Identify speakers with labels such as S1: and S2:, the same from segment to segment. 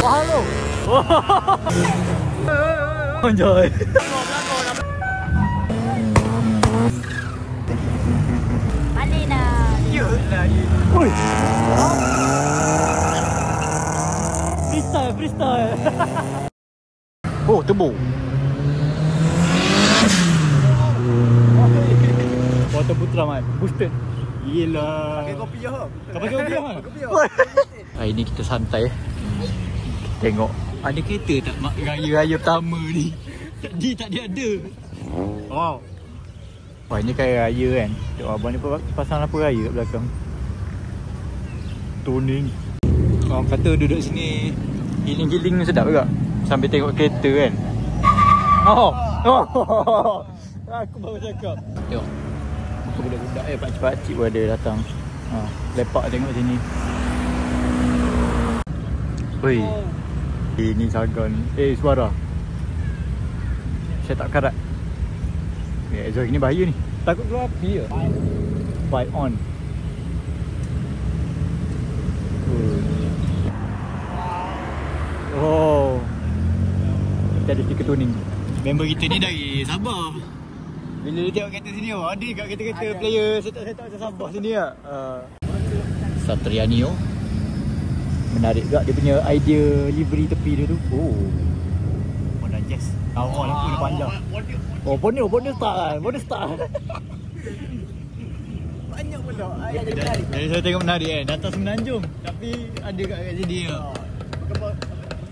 S1: Mahal tu. Enjoy.
S2: Balik dah.
S1: Cute lagi. Oi. Freestyle. Oh, tebu. Water Putra Mat. Boosted. Yelah.
S3: Pakai kopi je.
S1: Kau pakai kopi kan? Hari ni kita santai. Tengok. Ada kereta tak mak raya pertama ni? Tak ada. Wow. Wah, ini kaya raya kan. Tengok abang ni pasang lampu raya kat belakang. Tuning. Orang kata duduk sini giling-giling sedap juga. Sambil tengok kereta kan. Oh. Aku baru cakap. Tengok. Muka budak-budak pakcik-pakcik pun ada datang. Lepak tengok sini. Oi. Ini Sagan. Suara. Saya tak karat. Exhaust ni bahaya ni. Takut keluar api ke? Fight on. Oh. Kita ada stiker tuning. Member kita ni dari Sabah. Bila dia tengok kereta sini, ada kat kereta-kereta player set-up macam Sabah sini lah. Satria Neo. Menarik juga dia punya idea livery tepi dia tu. Oh. Honda Jazz. Lampu dia panjang. Oh, bonus start.
S3: Banyak pula.
S1: Jadi saya tengok menarik kan. Datang Semenanjung tapi ada kat sini lah.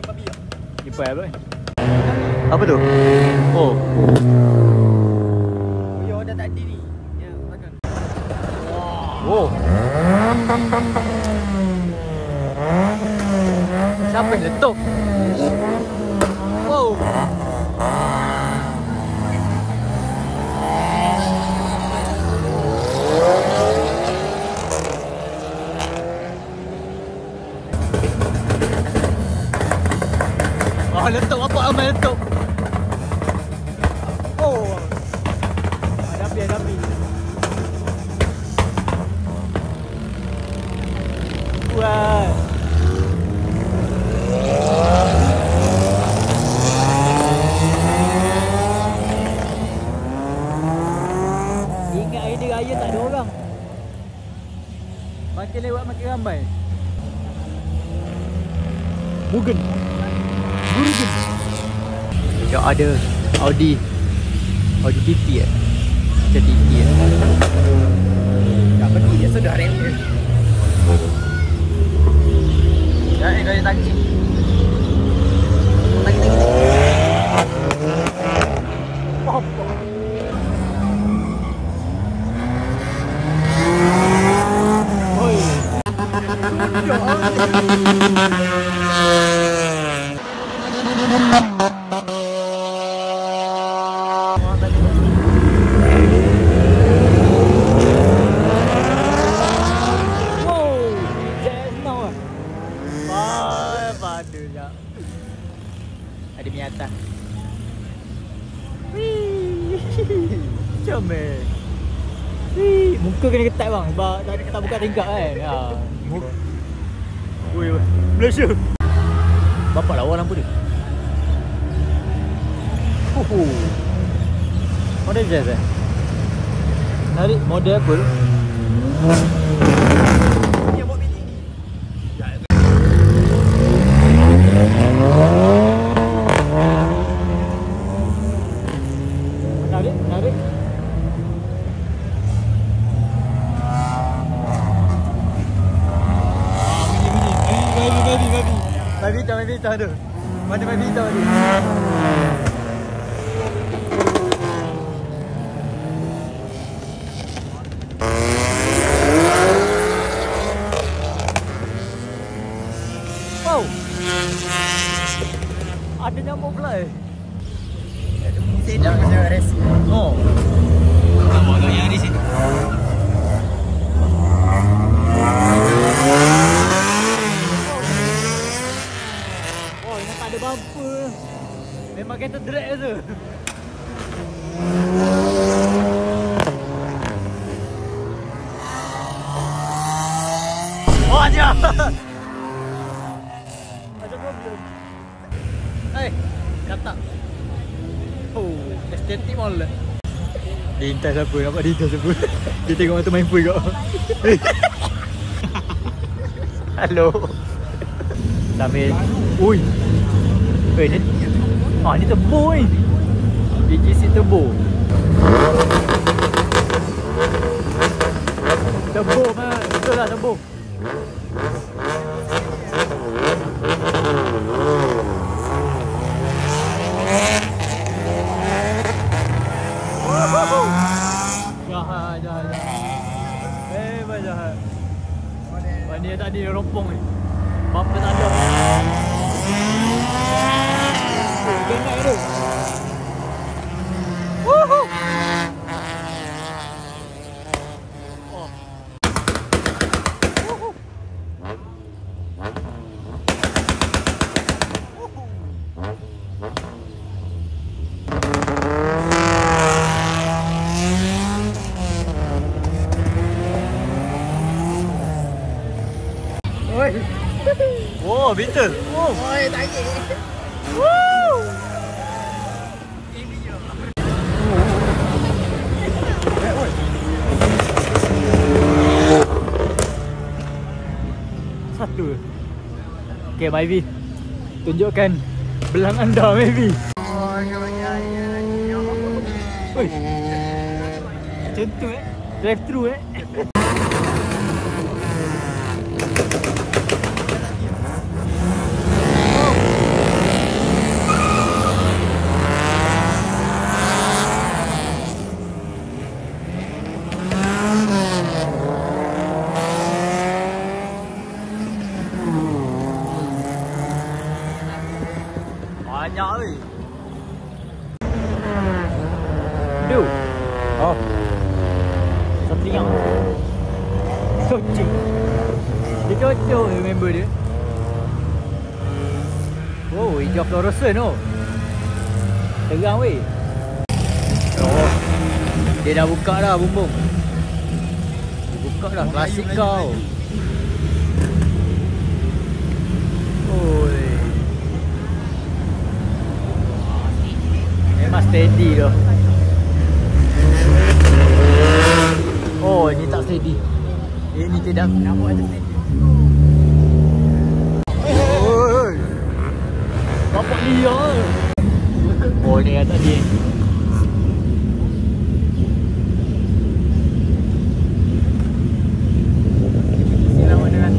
S3: Babi.
S1: Lipat apa kan? Apa tu? Oh.
S3: Yo, dah tadi ni. Ya, makan.
S1: Wow. Siapa yang letup? Wow. Letup apa Amal letup? Oh. Ada api. Wah. Ingat hari ni raya tak ada orang. Makin lewat makin ramai. Mugen. Macam ada Audi TT kan? Macam TT kan?
S3: Tak pergi dia sudah rem dia.
S1: Ya, kau ada tangki.
S3: Tangki.
S1: Apa? Oi. Ada miata. Comel. Muka kena ketat bang sebab tak buka tingkap kan. Oi, Malaysia. Bapak lawa lampu dia. Model Jazz Narik model apa tu?
S3: Dia buat bini.
S1: Narik. Baby tahu tu. Mana baby tahu tu? Wow. Ada nyamuk pula
S3: Sedap kena resi.
S1: Oh. Apa tu yang di sini? Oh, ini tak ada bumper. Memang kereta drag tu. Oh, dia.
S3: Katak. Oh, estetik mall.
S1: Dia intas siapa? Nampak dia intas siapa? Dia tengok mata main pool kat. Hello. Sambil. Ui. Ni. Ni turbo ni. DGC turbo. Turbo mah. Betul lah turbo. Jahat. Jahat. Ni tadi rompong ni. Bumper tak ada. Genai tu. Woohoo. Oh, Beetle. Oh,
S3: tak lagi.
S1: woo. Satu. Okay, Myvi. Tunjukkan belang anda, Myvi. Oi. Macam tu drive thru banyak weh. Aduh. Oh. Setriang. Cocok. Dia cocok member dia. Oh, hijau fluorescent oh. Terang weh. Oh. Dia dah buka dah bumbung. Buka dah klasik kau. Oi. Memang steady tu. Oh, ini tak steady. Ini tidak. Nampak ada steady. Oi. Bapak dia. Oh, ni yang tadi. Sila mana kan?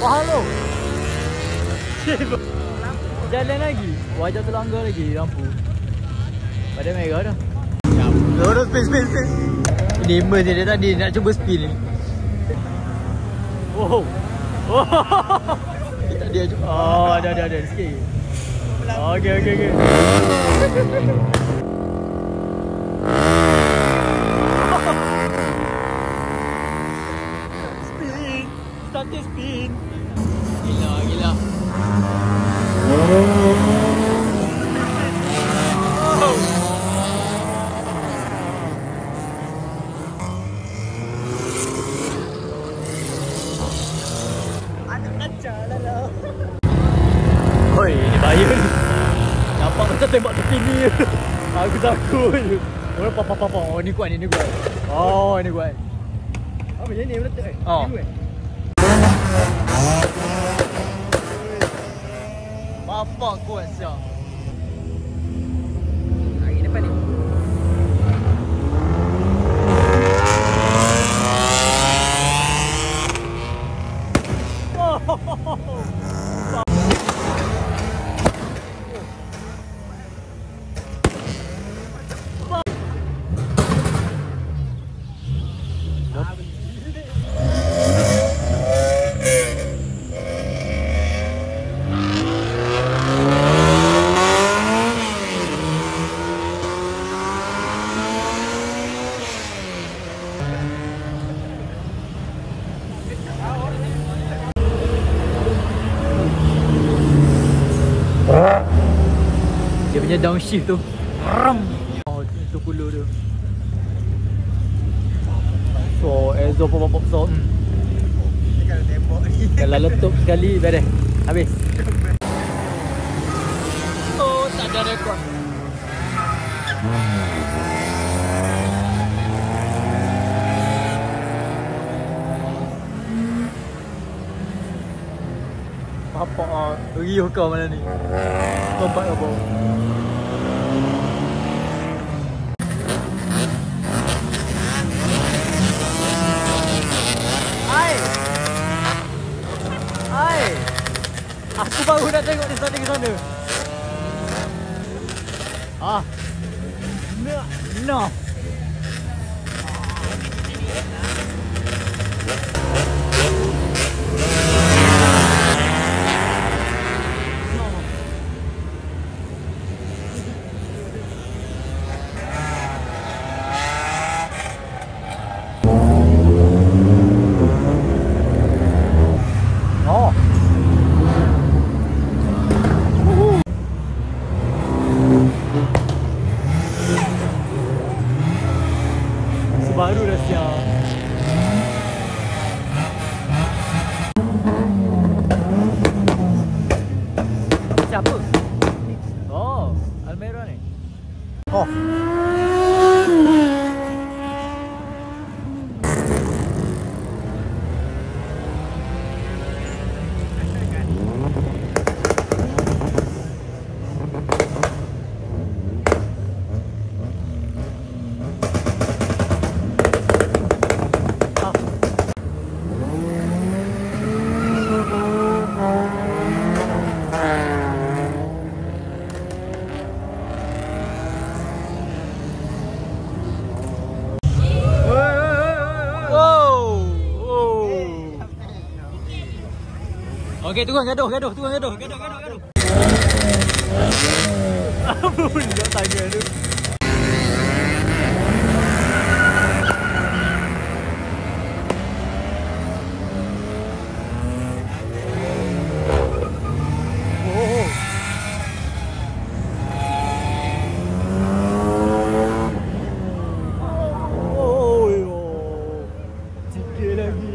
S1: Mahal tu. Jalan lagi. Wajah terlanggar lagi lampu. Pada merah dah. Lurus spin. Ini emerge dia tadi nak cuba spin ni. Oh. Kita dia cuba. Oh, ada sikit. Okey. Spin. Static spin. Gila. Oi, ini bahaya ni. Nampak macam tembak tepi ni. Aku takut je. Papa. Oh, ni kuat. Oh, ni kuat.
S3: Apa yang ni meletup
S1: Oh. Bapak kuat siap.
S3: Lagi depan ni.
S1: Dia downshift tu. Ram. Oh, tu kulu tu. So, Ezo pop so.
S3: Kalau tembok ni.
S1: Kalau letup sekali beres. Habis. Oh, tak ada rekod. Apa riuh kau mana ni? Lompat apa? Hai. Aku baru nak tengok di sana ke sana. No. Baru dah siap. Siapa? Oh, Almera ni. Oh. Okey, turun gaduh. Apa pula tangan tu? Sikit lagi.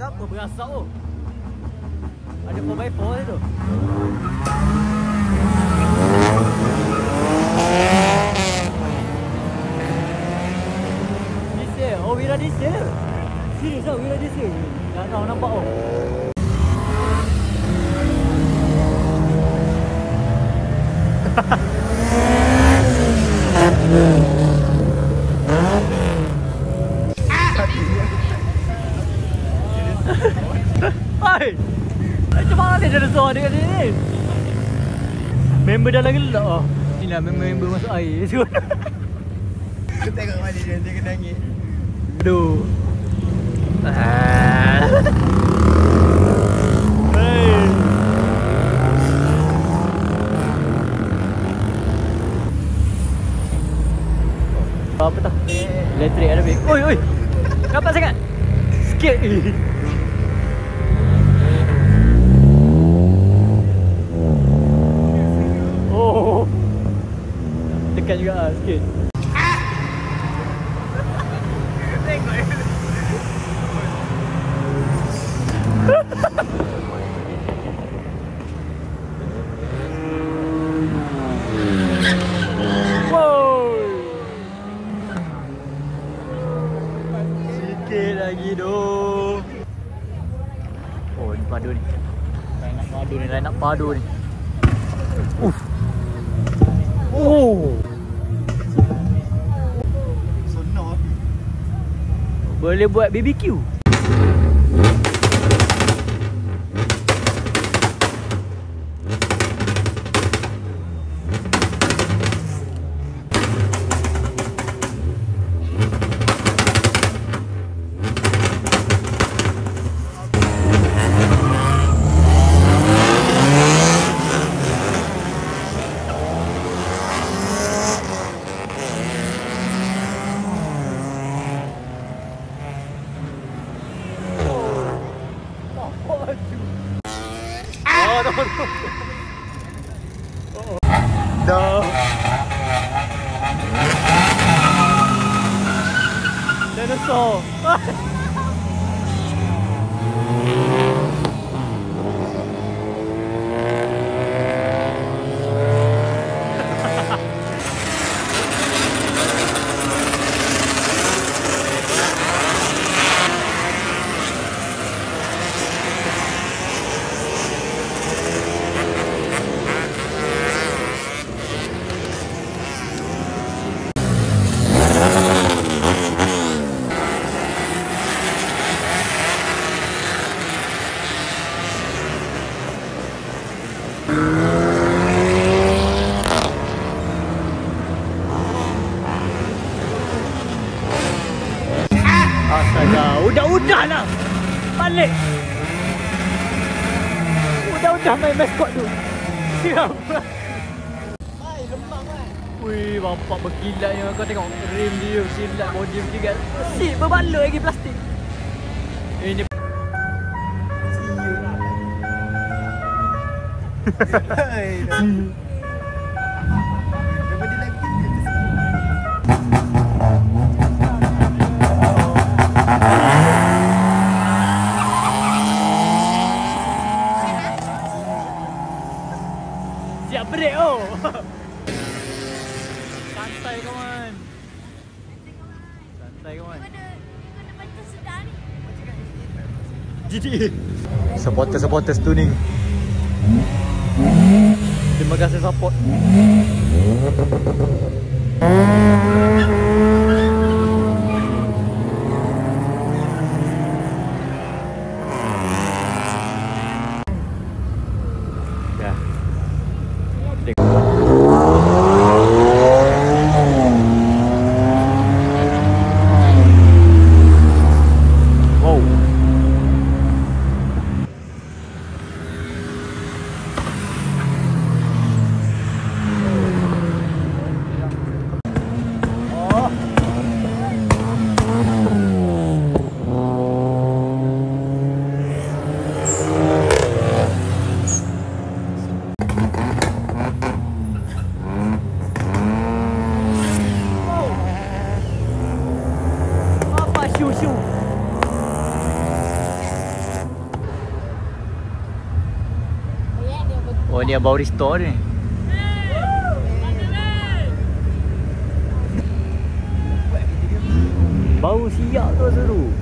S1: Apa berasap tu? Ada 4x4 tu. Diesel. Oh, Wira diesel. Serius lah, Wira diesel. Tak nampak oh. Hai. Macam mana dia ada suara dekat sini? Member dalam gelap ah. Inilah member masuk air.
S3: Aku tengok mana dia kena nangis.
S1: Aduh. Hey. Apa tak? Elektrik ada lebih. Oi. Nampak sangat? Sikit. Oh. Dekat juga sikit.
S3: Tengok dia.
S1: Sikit lagi doh. Oh, ni padu ni. Line up padu ni. Oh.
S3: Sonor.
S1: Boleh buat BBQ. Oh, no. Dah. Dinosaur. Astaga, udah lah. Balik. Udah main maskot tu. Siap. Mai lembang kan. Wih, bapak berkilatnya. Kau tengok rim dia, silat body berkilat. Sip berbaloi lagi plastik. Ini siap break oh. Santai kawan. Santai kawan.
S2: Kena baca sedar ni.
S1: GT. Supporters tuning. Terima kasih support. Ya. Wow. Shoo. Oh, ni yang baru restore ni. Bau siap tu seru.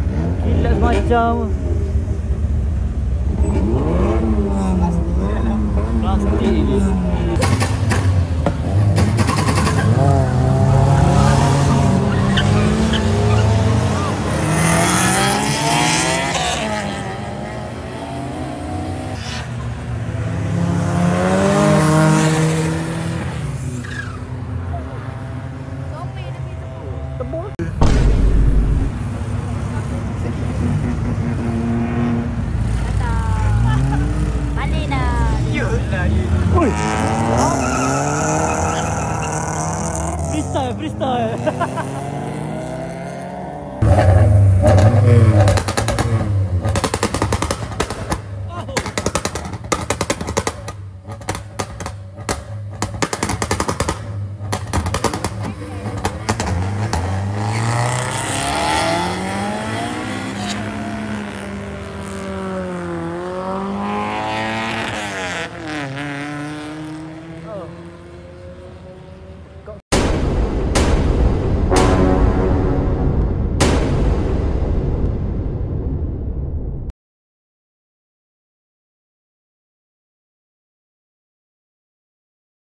S1: Kilat macam plastik. Freestyle.